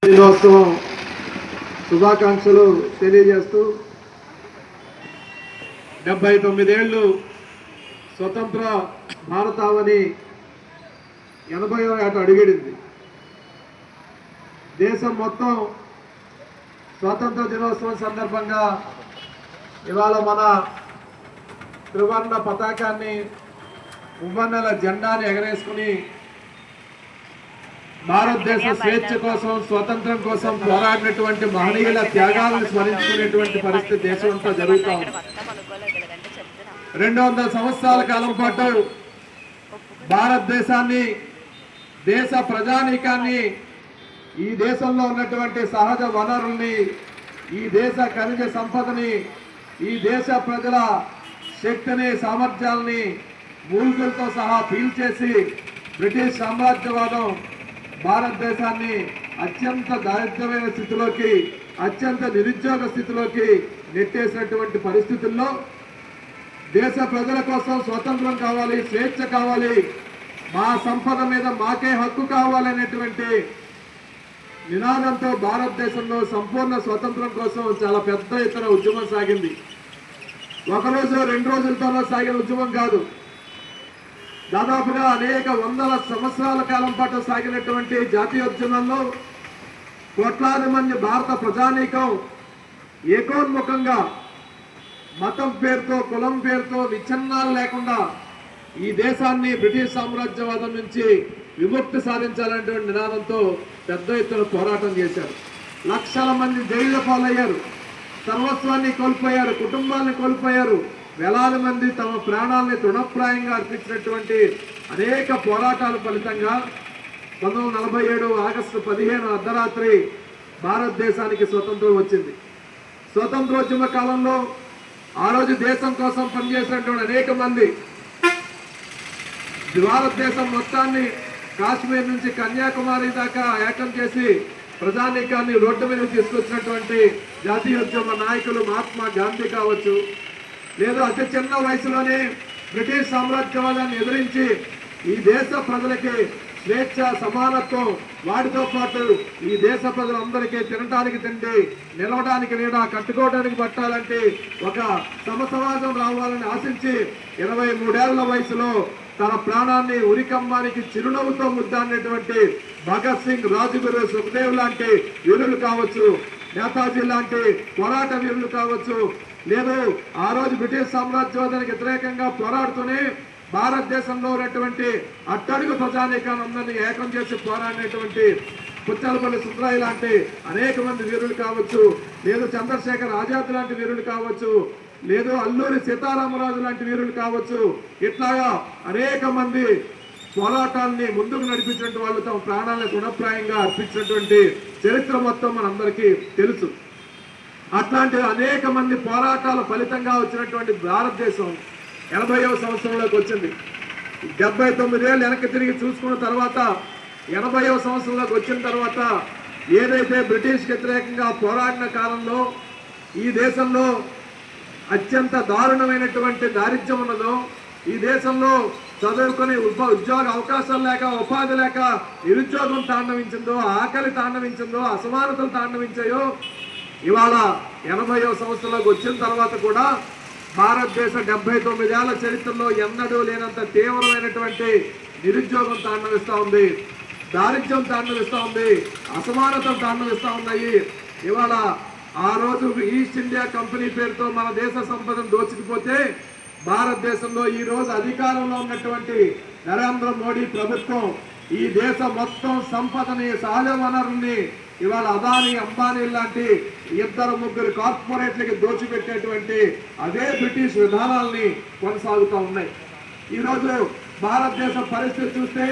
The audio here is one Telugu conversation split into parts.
దినోత్సవం శుభాకాంక్షలు తెలియజేస్తూ 79 ఏళ్ళు స్వతంత్ర భారతావని 80వ ఏట అడుగిడింది. దేశం మొత్తం స్వాతంత్ర దినోత్సవం సందర్భంగా ఇవాళ మన త్రివర్ణ పతాకాన్ని మువ్వన్నెల జెండాని ఎగరేసుకుని భారతదేశ స్వేచ్ఛ కోసం స్వతంత్రం కోసం పోరాడినటువంటి మహనీయుల త్యాగాలను స్మరించుకునేటువంటి పరిస్థితి దేశం అంతా జరుగుతూ ఉంది. 200 సంవత్సరాల కాలం పాటు భారతదేశాన్ని, దేశ ప్రజానీకాన్ని, ఈ దేశంలో ఉన్నటువంటి సహజ వనరుల్ని, ఈ దేశ ఖనిజ సంపదని, ఈ దేశ ప్రజల శక్తిని, సామర్థ్యాలని మూలికలతో సహా పీల్చేసి బ్రిటిష్ సామ్రాజ్యవాదం భారతదేశాన్ని అత్యంత దారిద్ర్యమైన స్థితిలోకి, అత్యంత నిరుద్యోగ స్థితిలోకి నెట్టేసినటువంటి పరిస్థితుల్లో దేశ ప్రజల కోసం స్వతంత్రం కావాలి, స్వేచ్ఛ కావాలి, మా సంపద మీద మాకే హక్కు కావాలనేటువంటి నినాదంతో భారతదేశంలో సంపూర్ణ స్వతంత్రం కోసం చాలా పెద్ద ఎత్తున ఉద్యమం సాగింది. ఒకరోజు 2 రోజులతోనో సాగిన ఉద్యమం కాదు. దాదాపుగా అనేక వందల సంవత్సరాల కాలం పాటు సాగినటువంటి జాతీయోద్యమంలో కోట్లాది మంది భారత ప్రజానీకం ఏకోన్ముఖంగా మతం పేరుతో, కులం పేరుతో విచ్ఛిన్నాలు లేకుండా ఈ దేశాన్ని బ్రిటిష్ సామ్రాజ్యవాదం నుంచి విముక్తి సాధించాలనేటువంటి నినాదంతో పెద్ద ఎత్తున పోరాటం చేశారు. లక్షల మంది జైళ్ల పాలయ్యారు, సర్వస్వాన్ని కోల్పోయారు, కుటుంబాన్ని కోల్పోయారు. వేలాది మంది తమ ప్రాణాలని తృణప్రాయంగా అర్పించినటువంటి అనేక పోరాటాల ఫలితంగా 1947 ఆగస్టు 15 అర్ధరాత్రి భారతదేశానికి స్వతంత్రం వచ్చింది. స్వతంత్రోద్యమ కాలంలో ఆ రోజు దేశం కోసం పనిచేసినటువంటి అనేక మంది భారతదేశం మొత్తాన్ని కాశ్మీర్ నుంచి కన్యాకుమారి దాకా ఏకం చేసి ప్రజానీకాన్ని రోడ్డు మీద తీసుకొచ్చినటువంటి జాతీయోద్యమ నాయకులు మహాత్మా గాంధీ కావచ్చు, లేదా అతి చిన్న వయసులోనే బ్రిటిష్ సామ్రాజ్యవాదాన్ని ఎదిరించి ఈ దేశ ప్రజలకి స్వేచ్ఛ, సమానత్వం, వాటితో పాటు ఈ దేశ ప్రజలందరికీ తినడానికి తిండి, నిలవడానికి నీడ, కట్టుకోవడానికి పట్టాలంటే ఒక సమసమాజం రావాలని ఆశించి 23 ఏళ్ల వయసులో తన ప్రాణాన్ని ఉరికంబానికి చిరునవ్వుతో ముద్దాడినటువంటి భగత్ సింగ్, రాజ్గురు, సుఖదేవ్ లాంటి వీరులు కావచ్చు, నేతాజీ లాంటి పోరాట వీరులు కావచ్చు, లేదు ఆ రోజు బ్రిటిష్ సామ్రాజ్యవాదానికి వ్యతిరేకంగా పోరాడుతూనే భారతదేశంలో ఉన్నటువంటి అట్టడుగు ప్రజానీకాన్ని అందరినీ ఏకం చేసి పోరాడినటువంటి పుచ్చలపల్లి సుందరయ్య లాంటి అనేక మంది వీరులు కావచ్చు, లేదు చంద్రశేఖర్ ఆజాద్ లాంటి వీరులు కావచ్చు, లేదు అల్లూరి సీతారామరాజు లాంటి వీరులు కావచ్చు, ఇట్లాగా అనేక మంది పోరాటాలని ముందుకు నడిపించినటువంటి వాళ్ళు తమ ప్రాణాలను గుణప్రాయంగా అర్పించినటువంటి చరిత్ర మొత్తం మనందరికీ తెలుసు. అట్లాంటి అనేక మంది పోరాటాల ఫలితంగా వచ్చినటువంటి భారతదేశం 80వ సంవత్సరంలోకి వచ్చింది. 79 ఏళ్ళు వెనక్కి తిరిగి చూసుకున్న తర్వాత 80వ సంవత్సరంలోకి వచ్చిన తర్వాత ఏదైతే బ్రిటిష్ వ్యతిరేకంగా పోరాడిన కాలంలో ఈ దేశంలో అత్యంత దారుణమైనటువంటి దారిద్ర్యం ఉన్నదో, ఈ దేశంలో చదువుకొని ఉద్యోగ అవకాశాలు లేక, ఉపాధి లేక నిరుద్యోగం తాండవించిందో, ఆకలి తాండవించిందో, అసమానతలు తాండవించాయో, ఇవాళ 80వ సంవత్సరంలోకి వచ్చిన తర్వాత కూడా భారతదేశ 79 ఏళ్ల చరిత్రలో ఎన్నడూ లేనంత తీవ్రమైనటువంటి నిరుద్యోగం తాండవిస్తూ ఉంది, దారిద్ర్యం తాండవిస్తూ ఉంది, అసమానతలు తాండవిస్తూ ఉన్నాయి. ఇవాళ ఆ రోజు ఈస్ట్ ఇండియా కంపెనీ పేరుతో మన దేశ సంపదను దోచుకుపోతే భారతదేశంలో ఈ రోజు అధికారంలో ఉన్నటువంటి నరేంద్ర మోడీ ప్రభుత్వం ఈ దేశ మొత్తం సంపదని, సహజ వనరుల్ని ఇవాళ అదానీ, అంబానీ లాంటి 2-3 కార్పొరేట్లకి దోచిపెట్టేటువంటి అదే బ్రిటిష్ విధానాల్ని కొనసాగుతూ ఉన్నాయి. ఈరోజు భారతదేశ పరిస్థితి చూస్తే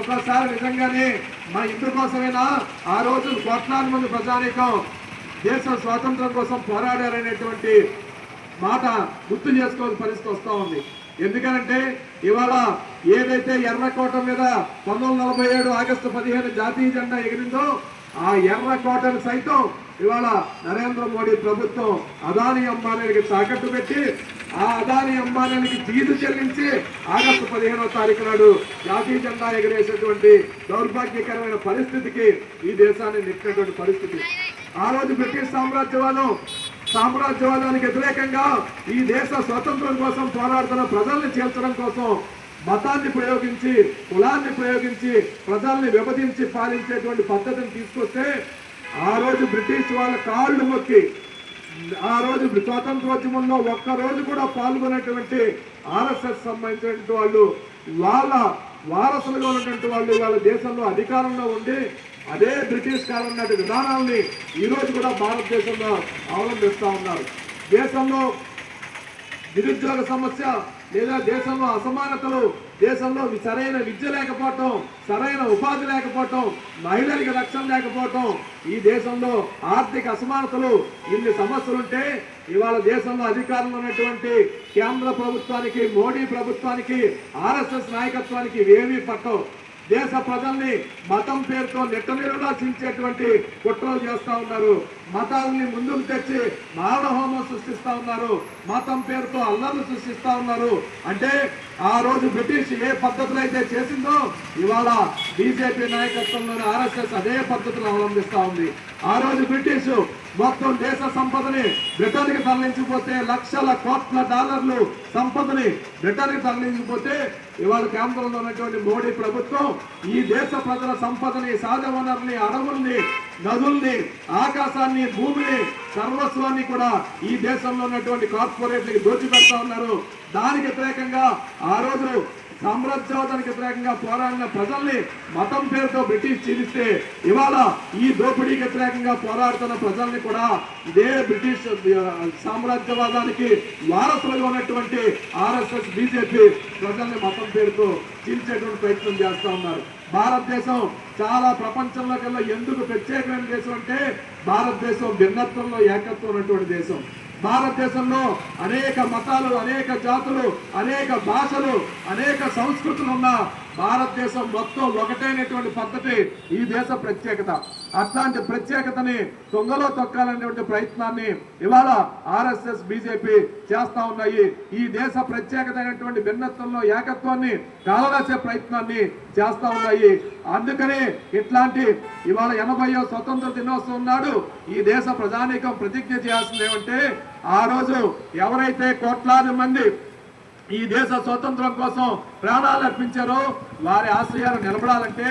ఒకసారి నిజంగానే మన ఇందుకోసమైనా ఆ రోజు కోట్లాది మంది ప్రజానీకం దేశ స్వాతంత్రం కోసం పోరాడారనేటువంటి మాట గుర్తు చేసుకోవాల్సిన పరిస్థితి వస్తూ ఉంది. ఎందుకంటే ఇవాళ ఏదైతే ఎర్రకోట మీద 1947 ఆగస్టు 15 జాతీయ జెండా ఎగిరిందో ఆ ఎర్రకోటను సైతం ఇవాళ నరేంద్ర మోడీ ప్రభుత్వం అదానీ, అంబానీకి తాకట్టు పెట్టి ఆ అదాని అంబానీకి జీదు చెల్లించి ఆగస్టు 15వ తారీఖు నాడు జాతీయ జెండా ఎగరేసేటువంటి దౌర్భాగ్యకరమైన పరిస్థితికి ఈ దేశాన్ని నెట్టినటువంటి పరిస్థితి. ఆ రోజు బ్రిటిష్ సామ్రాజ్యవాదానికి వ్యతిరేకంగా ఈ దేశ స్వతంత్రం కోసం పోరాడుతున్న ప్రజల్ని చేర్చడం కోసం మతాన్ని ప్రయోగించి, కులాన్ని ప్రయోగించి, ప్రజల్ని విభజించి పాలించేటువంటి పద్ధతిని తీసుకొస్తే ఆ రోజు బ్రిటిష్ వాళ్ళ కాళ్ళు మొక్కి, ఆ రోజు స్వాతంత్రోద్యమంలో ఒక్కరోజు కూడా పాల్గొనేటువంటి ఆర్ఎస్ఎస్ సంబంధించినటువంటి వాళ్ళు, వాళ్ళ వారసులుగా ఉన్నటువంటి వాళ్ళు వాళ్ళ దేశంలో అధికారంలో ఉండి అదే బ్రిటిష్ కాలం నాటి విధానాలని ఈరోజు కూడా భారతదేశంలో అవలంబిస్తూ ఉన్నారు. దేశంలో నిరుద్యోగ సమస్య లేదా దేశంలో అసమానతలు, దేశంలో సరైన విద్య లేకపోవటం, సరైన ఉపాధి లేకపోవటం, మహిళలకు రక్షణ లేకపోవటం, ఈ దేశంలో ఆర్థిక అసమానతలు, ఇన్ని సమస్యలుంటే ఇవాళ దేశంలో అధికారంలో ఉన్నటువంటి కేంద్ర ప్రభుత్వానికి, మోడీ ప్రభుత్వానికి, ఆర్ఎస్ఎస్ నాయకత్వానికి ఇవేమీ పట్టవు. దేశ ప్రజల్ని మతం పేరుతో నిర్వచించేటువంటి కుట్రలు చేస్తా ఉన్నారు. మతాలని ముందుకు తెచ్చి మానవహోమం సృష్టిస్తా ఉన్నారు. మతం పేరుతో అల్లర్లు సృష్టిస్తా ఉన్నారు. అంటే ఆ రోజు బ్రిటిష్ ఏ పద్ధతులు అయితే చేసిందో ఇవాళ బీజేపీ నాయకత్వంలోని ఆర్ఎస్ఎస్ అదే పద్ధతులు అవలంబిస్తా ఉంది. ఆ రోజు బ్రిటిష్ మొత్తం దేశ సంపదని బ్రిటన్కి తరలించిపోతే, లక్షల కోట్ల డాలర్లు సంపదని బ్రిటన్కి తరలించిపోతే ఇవాళ కేంద్రంలో ఉన్నటువంటి మోడీ ప్రభుత్వం ఈ దేశ ప్రజల సంపదని, సహజ వనరుల్ని, అడవుల్ని, నదుల్ని, ఆకాశాన్ని, భూమిని, సర్వస్వాన్ని కూడా ఈ దేశంలో ఉన్నటువంటి కార్పొరేట్లకి దోచిపెడతా ఉన్నారు. దానికి వ్యతిరేకంగా ఆ రోజు సామ్రాజ్యవాదానికి వ్యతిరేకంగా పోరాడిన ప్రజల్ని మతం పేరుతో బ్రిటిష్ చీలిస్తే ఇవాళ ఈ దోపిడీకి వ్యతిరేకంగా పోరాడుతున్న ప్రజల్ని కూడా ఇదే బ్రిటిష్ సామ్రాజ్యవాదానికి వారసులుగా ఉన్నటువంటి ఆర్ఎస్ఎస్, బీజేపీ ప్రజల్ని మతం పేరుతో చీల్చేటువంటి ప్రయత్నం చేస్తూ ఉన్నారు. భారతదేశం చాలా ప్రపంచంలో కల్లా ఎందుకు ప్రత్యేకమైన దేశం అంటే భారతదేశం భిన్నత్వంలో ఏకత్వం ఉన్నటువంటి దేశం. భారతదేశంలో అనేక మతాలు, అనేక జాతులు, అనేక భాషలు, అనేక సంస్కృతులు ఉన్న భారతదేశం మొత్తం ఒకటైనటువంటి పద్ధతి ఈ దేశ ప్రత్యేకత. అట్లాంటి ప్రత్యేకతని తొంగలో తొక్కాలనేటువంటి ప్రయత్నాన్ని ఇవాళ ఆర్ఎస్ఎస్, బీజేపీ చేస్తా ఉన్నాయి. ఈ దేశ ప్రత్యేకత అయినటువంటి భిన్నత్వంలో ఏకత్వాన్ని కాలరాసే ప్రయత్నాన్ని చేస్తా ఉన్నాయి. అందుకని ఇట్లాంటి ఇవాళ 80వ స్వతంత్ర దినోత్సవం నాడు ఈ దేశ ప్రజానీకం ప్రతిజ్ఞ చేయాల్సింది ఏమంటే ఆ రోజు ఎవరైతే కోట్లాది మంది ఈ దేశ స్వాతంత్రం కోసం ప్రాణాలు అర్పించారో వారి ఆశయాలు నిలబడాలంటే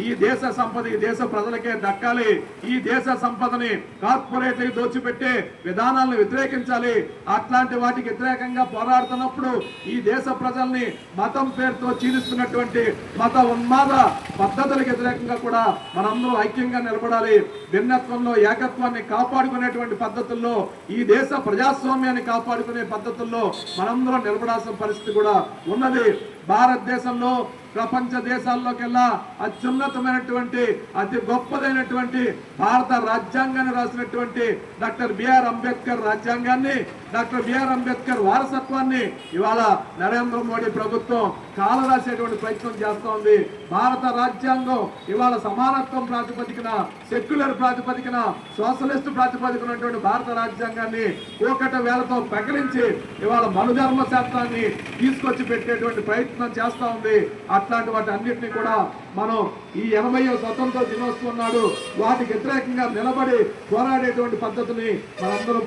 ఈ దేశ సంపద ఈ దేశ ప్రజలకే దక్కాలి. ఈ దేశ సంపదని కార్పొరేట్లకు దోచిపెట్టే విధానాలను వ్యతిరేకించాలి. అట్లాంటి వాటికి వ్యతిరేకంగా పోరాడుతున్నప్పుడు ఈ దేశ ప్రజల్ని మతం పేరుతో చీలిస్తున్నటువంటి మత ఉన్మాద పద్ధతులకు వ్యతిరేకంగా కూడా మనందరూ ఐక్యంగా నిలబడాలి. భిన్నత్వంలో ఏకత్వాన్ని కాపాడుకునేటువంటి పద్ధతుల్లో, ఈ దేశ ప్రజాస్వామ్యాన్ని కాపాడుకునే పద్ధతుల్లో మనందరం నిలబడాల్సిన పరిస్థితి కూడా ఉన్నది. భారతదేశంలో ప్రపంచ దేశాల్లోకెల్లా అత్యున్నతమైనటువంటి, అతి గొప్పదైనటువంటి భారత రాజ్యాంగాన్ని రాసినటువంటి డాక్టర్ బిఆర్ అంబేద్కర్ రాజ్యాంగాన్ని, డాక్టర్ బిఆర్ అంబేద్కర్ వారసత్వాన్ని ఇవాళ నరేంద్ర మోడీ ప్రభుత్వం కాలరాసేటువంటి ప్రయత్నం చేస్తూ ఉంది. భారత రాజ్యాంగం ఇవాళ సమానత్వం ప్రాతిపదికన, సెక్యులర్ ప్రాతిపదికన, సోషలిస్ట్ ప్రాతిపదికన భారత రాజ్యాంగాన్ని కూకట వేలతో ప్రకటించి ఇవాళ మనుధర్మ శాస్త్రాన్ని తీసుకొచ్చి పెట్టేటువంటి ప్రయత్నం చేస్తూ ఉంది. అట్లాంటి వాటి అన్నింటినీ కూడా మనం ఈ 80వ స్వతంత్ర దినోత్సవం నాడు వాటికి వ్యతిరేకంగా నిలబడి పోరాడేటువంటి పద్ధతిని మనందరం